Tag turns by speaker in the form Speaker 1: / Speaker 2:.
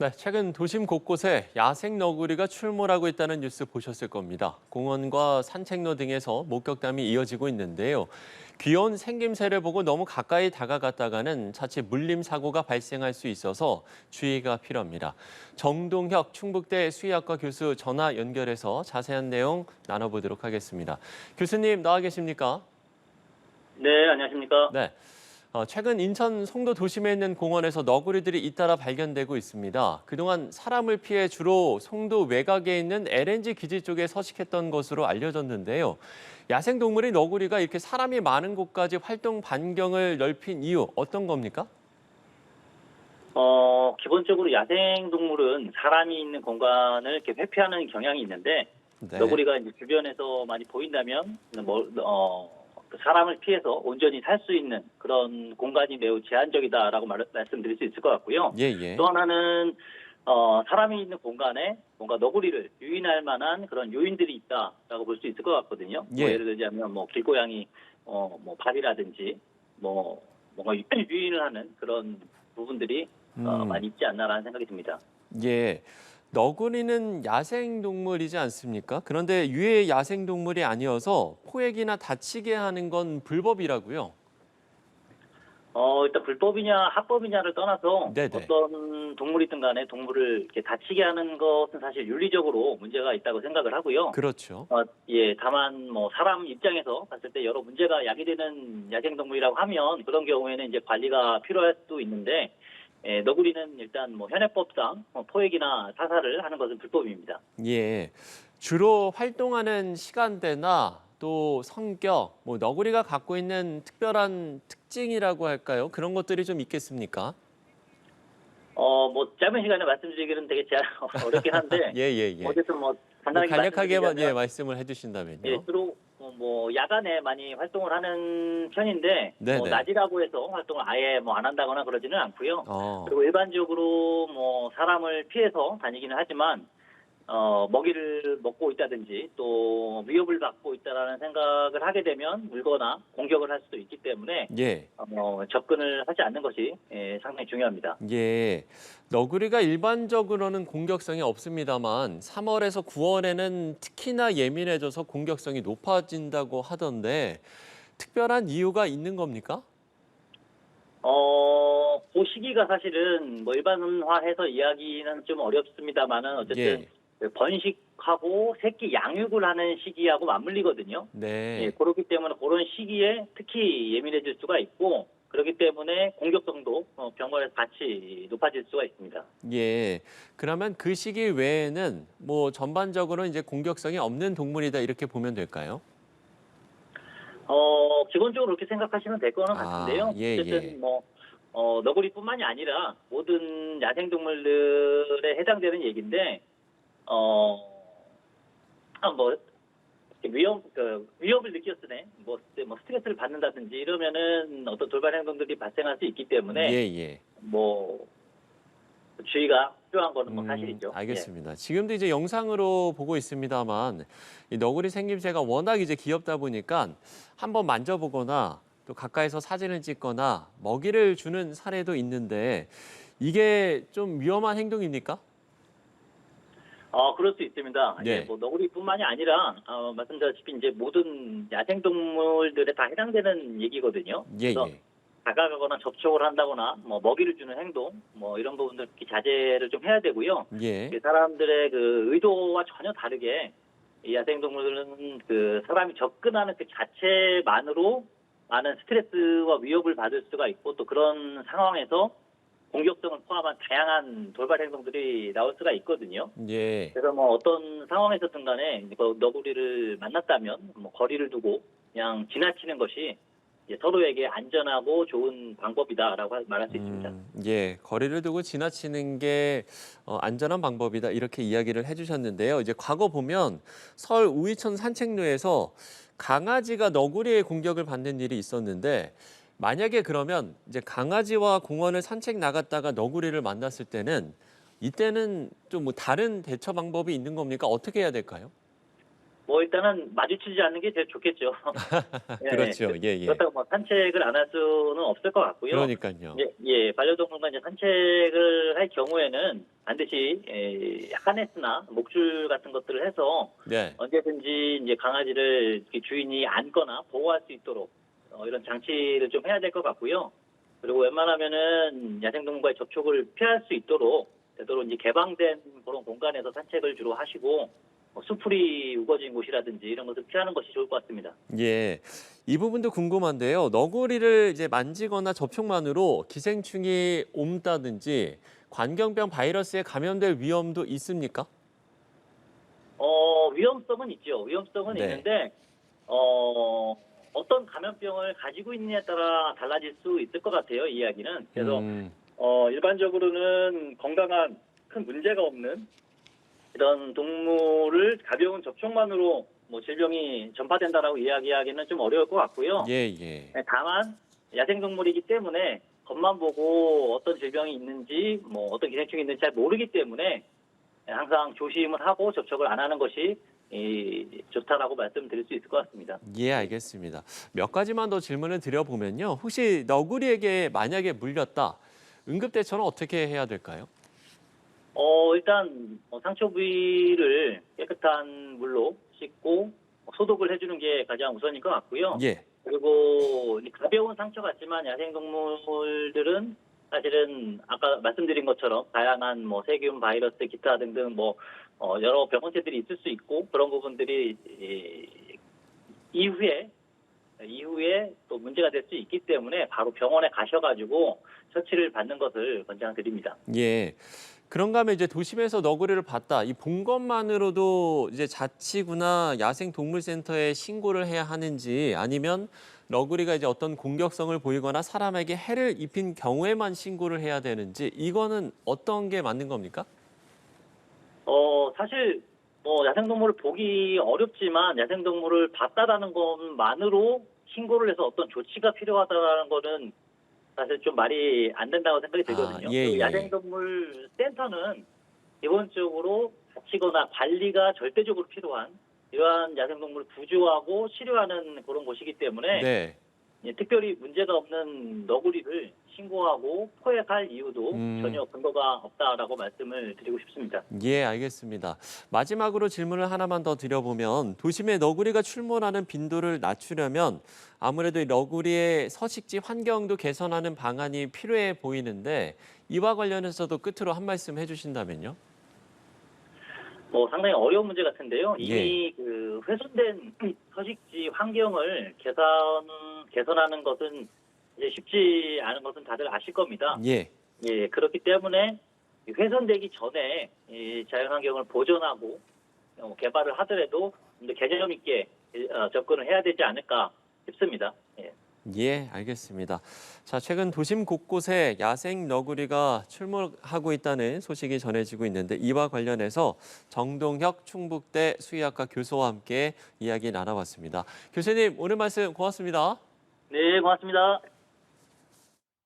Speaker 1: 네, 최근 도심 곳곳에 야생 너구리가 출몰하고 있다는 뉴스 보셨을 겁니다. 공원과 산책로 등에서 목격담이 이어지고 있는데요. 귀여운 생김새를 보고 너무 가까이 다가갔다가는 자칫 물림 사고가 발생할 수 있어서 주의가 필요합니다. 정동혁 충북대 수의학과 교수 전화 연결해서 자세한 내용 나눠보도록 하겠습니다. 교수님 나와 계십니까?
Speaker 2: 네, 안녕하십니까.
Speaker 1: 네. 최근 인천 송도 도심에 있는 공원에서 너구리들이 잇따라 발견되고 있습니다. 그동안 사람을 피해 주로 송도 외곽에 있는 LNG 기지 쪽에 서식했던 것으로 알려졌는데요. 야생동물인 너구리가 이렇게 사람이 많은 곳까지 활동 반경을 넓힌 이유 어떤 겁니까?
Speaker 2: 기본적으로 야생동물은 사람이 있는 공간을 이렇게 회피하는 경향이 있는데,
Speaker 1: 네.
Speaker 2: 너구리가 이제 주변에서 많이 보인다면, 그 사람을 피해서 온전히 살 수 있는 그런 공간이 매우 제한적이다라고 말씀드릴 수 있을 것 같고요.
Speaker 1: 예, 예.
Speaker 2: 또 하나는, 사람이 있는 공간에 뭔가 너구리를 유인할 만한 그런 요인들이 있다라고 볼 수 있을 것 같거든요.
Speaker 1: 예.
Speaker 2: 예를 들자면, 길고양이, 밥이라든지, 뭔가 유인을 하는 그런 부분들이 많이 있지 않나라는 생각이 듭니다.
Speaker 1: 예. 너구리는 야생동물이지 않습니까? 그런데 유해 야생동물이 아니어서 포획이나 다치게 하는 건 불법이라고요.
Speaker 2: 일단 불법이냐 합법이냐를 떠나서
Speaker 1: 네네.
Speaker 2: 어떤 동물이든 간에 동물을 이렇게 다치게 하는 것은 사실 윤리적으로 문제가 있다고 생각을 하고요.
Speaker 1: 그렇죠.
Speaker 2: 예, 다만 사람 입장에서 봤을 때 여러 문제가 야기되는 야생동물이라고 하면 그런 경우에는 이제 관리가 필요할 수도 있는데, 너구리는 일단 현행법상 포획이나 사살을 하는 것은 불법입니다.
Speaker 1: 예. 주로 활동하는 시간대나 또 성격, 너구리가 갖고 있는 특별한 특징이라고 할까요? 그런 것들이 좀 있겠습니까?
Speaker 2: 짧은 시간에 말씀드리기는 되게 어렵긴 한데,
Speaker 1: 예, 예, 예.
Speaker 2: 어쨌든 간단하게
Speaker 1: 간략하게만
Speaker 2: 말씀드리자면,
Speaker 1: 말씀을
Speaker 2: 예,
Speaker 1: 해주신다면요.
Speaker 2: 주로 야간에 많이 활동을 하는 편인데,
Speaker 1: 네네.
Speaker 2: 낮이라고 해서 활동을 아예 안 한다거나 그러지는 않고요.
Speaker 1: 어,
Speaker 2: 그리고 일반적으로 사람을 피해서 다니기는 하지만, 먹이를 먹고 있다든지 또 위협을 받고 있다라는 생각을 하게 되면 물거나 공격을 할 수도 있기 때문에
Speaker 1: 예.
Speaker 2: 접근을 하지 않는 것이 상당히 중요합니다.
Speaker 1: 예. 너구리가 일반적으로는 공격성이 없습니다만 3월에서 9월에는 특히나 예민해져서 공격성이 높아진다고 하던데 특별한 이유가 있는 겁니까?
Speaker 2: 그 시기가 사실은 일반화해서 이야기는 좀 어렵습니다만은 어쨌든
Speaker 1: 예.
Speaker 2: 그 번식하고 새끼 양육을 하는 시기하고 맞물리거든요. 예,
Speaker 1: 네.
Speaker 2: 그렇기 때문에 그런 시기에 특히 예민해질 수가 있고, 그렇기 때문에 공격성도 병원에서 같이 높아질 수가 있습니다.
Speaker 1: 예. 그러면 그 시기 외에는 전반적으로 이제 공격성이 없는 동물이다 이렇게 보면 될까요?
Speaker 2: 기본적으로 그렇게 생각하시면 될 거는
Speaker 1: 아,
Speaker 2: 같은데요.
Speaker 1: 예, 예.
Speaker 2: 어쨌든 너구리뿐만이 아니라 모든 야생동물들에 해당되는 얘기인데, 어, 위협을 느꼈을 때, 스트레스를 받는다든지 이러면은 어떤 돌발 행동들이 발생할 수 있기 때문에,
Speaker 1: 예, 예.
Speaker 2: 주의가 필요한 거는 사실이죠.
Speaker 1: 알겠습니다. 지금도 이제 영상으로 보고 있습니다만 이 너구리 생김새가 워낙 이제 귀엽다 보니까 한번 만져보거나 또 가까이서 사진을 찍거나 먹이를 주는 사례도 있는데 이게 좀 위험한 행동입니까?
Speaker 2: 그럴 수 있습니다.
Speaker 1: 네.
Speaker 2: 예, 너구리뿐만이 아니라, 말씀드렸다시피 이제 모든 야생동물들에 다 해당되는 얘기거든요.
Speaker 1: 예,
Speaker 2: 그래서
Speaker 1: 예.
Speaker 2: 다가가거나 접촉을 한다거나, 먹이를 주는 행동, 이런 부분들 특히 자제를 좀 해야 되고요.
Speaker 1: 예.
Speaker 2: 사람들의 그 의도와 전혀 다르게 이 야생동물들은 그 사람이 접근하는 그 자체만으로 많은 스트레스와 위협을 받을 수가 있고, 또 그런 상황에서 공격성을 포함한 다양한 돌발 행동들이 나올 수가 있거든요.
Speaker 1: 예.
Speaker 2: 그래서 어떤 상황에서든 간에 너구리를 만났다면 거리를 두고 그냥 지나치는 것이 이제 서로에게 안전하고 좋은 방법이다라고 말할 수 있습니다.
Speaker 1: 예, 거리를 두고 지나치는 게 안전한 방법이다 이렇게 이야기를 해주셨는데요. 이제 과거 보면 서울 우이천 산책로에서 강아지가 너구리의 공격을 받는 일이 있었는데 만약에 그러면 이제 강아지와 공원을 산책 나갔다가 너구리를 만났을 때는 이때는 좀 다른 대처 방법이 있는 겁니까? 어떻게 해야 될까요?
Speaker 2: 뭐 일단은 마주치지 않는 게 제일 좋겠죠. 예,
Speaker 1: 그렇죠. 예, 예.
Speaker 2: 그렇다고 뭐 산책을 안 할 수는 없을 것 같고요.
Speaker 1: 그러니까요.
Speaker 2: 반려동물과 이제 산책을 할 경우에는 반드시 하네스나 목줄 같은 것들을 해서
Speaker 1: 네.
Speaker 2: 언제든지 이제 강아지를 이렇게 주인이 안거나 보호할 수 있도록 이런 장치를 좀 해야 될 것 같고요. 그리고 웬만하면은 야생동물과의 접촉을 피할 수 있도록 되도록 이제 개방된 그런 공간에서 산책을 주로 하시고 수풀이 우거진 곳이라든지 이런 것을 피하는 것이 좋을 것 같습니다.
Speaker 1: 예. 이 부분도 궁금한데요. 너구리를 이제 만지거나 접촉만으로 기생충이 옮다든지 관경병 바이러스에 감염될 위험도 있습니까?
Speaker 2: 위험성은 있죠. 위험성은
Speaker 1: 네.
Speaker 2: 있는데 어떤 감염병을 가지고 있느냐에 따라 달라질 수 있을 것 같아요. 이 이야기는. 그래서 일반적으로는 건강한 큰 문제가 없는 이런 동물을 가벼운 접촉만으로 뭐 질병이 전파된다라고 이야기하기는 좀 어려울 것 같고요.
Speaker 1: 예, 예.
Speaker 2: 다만 야생동물이기 때문에 겉만 보고 어떤 질병이 있는지 뭐 어떤 기생충이 있는지 잘 모르기 때문에 항상 조심을 하고 접촉을 안 하는 것이 좋다라고 말씀드릴 수 있을 것 같습니다.
Speaker 1: 예, 알겠습니다. 몇 가지만 더 질문을 드려보면요. 혹시 너구리에게 만약에 물렸다. 응급 대처는 어떻게 해야 될까요?
Speaker 2: 일단 상처 부위를 깨끗한 물로 씻고 소독을 해주는 게 가장 우선일 것 같고요.
Speaker 1: 예.
Speaker 2: 그리고 가벼운 상처 같지만 야생동물들은 사실은 아까 말씀드린 것처럼 다양한 뭐 세균, 바이러스, 기타 등등 뭐 여러 병원체들이 있을 수 있고 그런 부분들이 이후에 또 문제가 될 수 있기 때문에 바로 병원에 가셔가지고 처치를 받는 것을 권장드립니다.
Speaker 1: 예. 그런가 하면 이제 도심에서 너구리를 봤다. 이 본 것만으로도 이제 자치구나 야생동물센터에 신고를 해야 하는지 아니면 너구리가 이제 어떤 공격성을 보이거나 사람에게 해를 입힌 경우에만 신고를 해야 되는지 이거는 어떤 게 맞는 겁니까?
Speaker 2: 사실 뭐 야생동물을 보기 어렵지만 야생동물을 봤다라는 것만으로 신고를 해서 어떤 조치가 필요하다라는 거는 사실 좀 말이 안 된다고 생각이 들거든요.
Speaker 1: 예,
Speaker 2: 그리고
Speaker 1: 예.
Speaker 2: 야생동물 센터는 기본적으로 다치거나 관리가 절대적으로 필요한 이러한 야생동물을 구조하고 치료하는 그런 곳이기 때문에
Speaker 1: 네.
Speaker 2: 특별히 문제가 없는 너구리를 신고하고 포획할 이유도 전혀 근거가 없다라고 말씀을 드리고 싶습니다.
Speaker 1: 예, 알겠습니다. 마지막으로 질문을 하나만 더 드려보면 도심에 너구리가 출몰하는 빈도를 낮추려면 아무래도 이 너구리의 서식지 환경도 개선하는 방안이 필요해 보이는데 이와 관련해서도 끝으로 한 말씀 해주신다면요.
Speaker 2: 상당히 어려운 문제 같은데요.
Speaker 1: 예.
Speaker 2: 이미 그 훼손된 서식지 환경을 개선하는 것은 이제 쉽지 않은 것은 다들 아실 겁니다.
Speaker 1: 예.
Speaker 2: 그렇기 때문에 훼손되기 전에 이 자연환경을 보존하고 개발을 하더라도 좀 더 개념 있게 접근을 해야 되지 않을까 싶습니다.
Speaker 1: 예, 알겠습니다. 자, 최근 도심 곳곳에 야생 너구리가 출몰하고 있다는 소식이 전해지고 있는데 이와 관련해서 정동혁 충북대 수의학과 교수와 함께 이야기 나눠봤습니다. 교수님, 오늘 말씀 고맙습니다.
Speaker 2: 네, 고맙습니다.